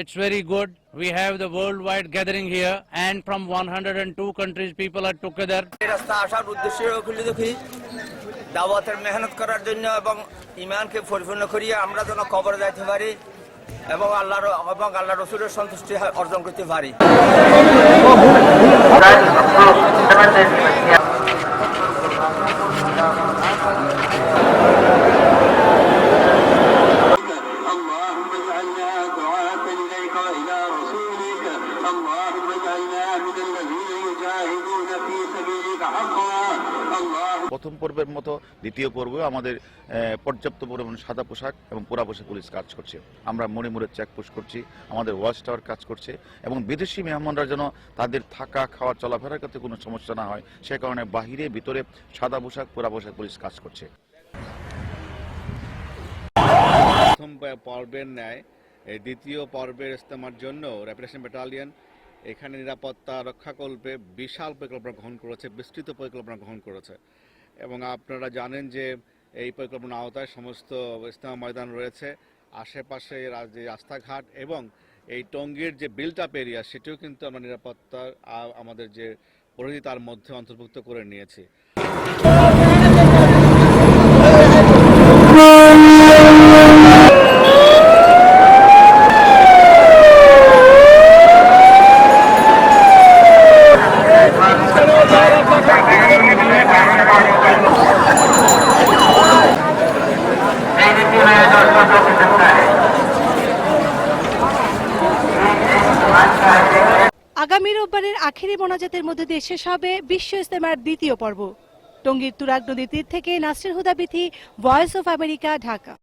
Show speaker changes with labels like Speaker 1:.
Speaker 1: It's very good. We have the worldwide gathering here, and from 102 countries, people are together.
Speaker 2: রাস্তা আসার উদ্দেশ্য হলো কি দাওয়াতের মেহনত করার জন্য এবং ঈমানকে পরিপূর্ণ করিয়ে আমরা যেন কবরে যাইতে পারি এবং আল্লাহ রসুলের সন্তুষ্টি অর্জন করতে পারি।
Speaker 3: প্রথম পর্বের মতো দ্বিতীয় পর্বে আমাদের পর্যাপ্ত পরিমাণে সাদা পোশাক এবং পোড়া পোশাক পুলিশ কাজ করছে। আমরা মোড়ে মোড়ে চেকপোস্ট করছি, আমাদের ওয়াচ টাওয়ার কাজ করছে এবং বিদেশি মেহমানরা যেন তাদের থাকা খাওয়া চলাফেরার ক্ষেত্রে কোনো সমস্যা না হয় সে কারণে বাহিরে ভিতরে সাদা পোশাক পোড়া পোশাক পুলিশ কাজ করছে।
Speaker 4: প্রথম পর্বের ন্যায় এই দ্বিতীয় পর্বের ইজতেমার জন্য র্যাপিড ব্যাটালিয়ন এখানে নিরাপত্তা রক্ষাকল্পে বিশাল পরিকল্পনা গ্রহণ করেছে, বিস্তৃত পরিকল্পনা গ্রহণ করেছে এবং আপনারা জানেন যে এই পরিকল্পনার আওতায় সমস্ত ইজতেমা ময়দান রয়েছে, আশেপাশে যে রাস্তাঘাট এবং এই টঙ্গীর যে বিল্ট আপ এরিয়া সেটিও কিন্তু আমরা নিরাপত্তার আমাদের যে পরিধি তার মধ্যে অন্তর্ভুক্ত করে নিয়েছি।
Speaker 5: আগামী রোববারের আখেরি মোনাজাতের মধ্যে দিয়ে শেষ হবে বিশ্ব ইজতেমার দ্বিতীয় পর্ব। টঙ্গীর তুরাগ নদীর তীর থেকে Nasrin Huda Bithi, Voice of America, Dhaka.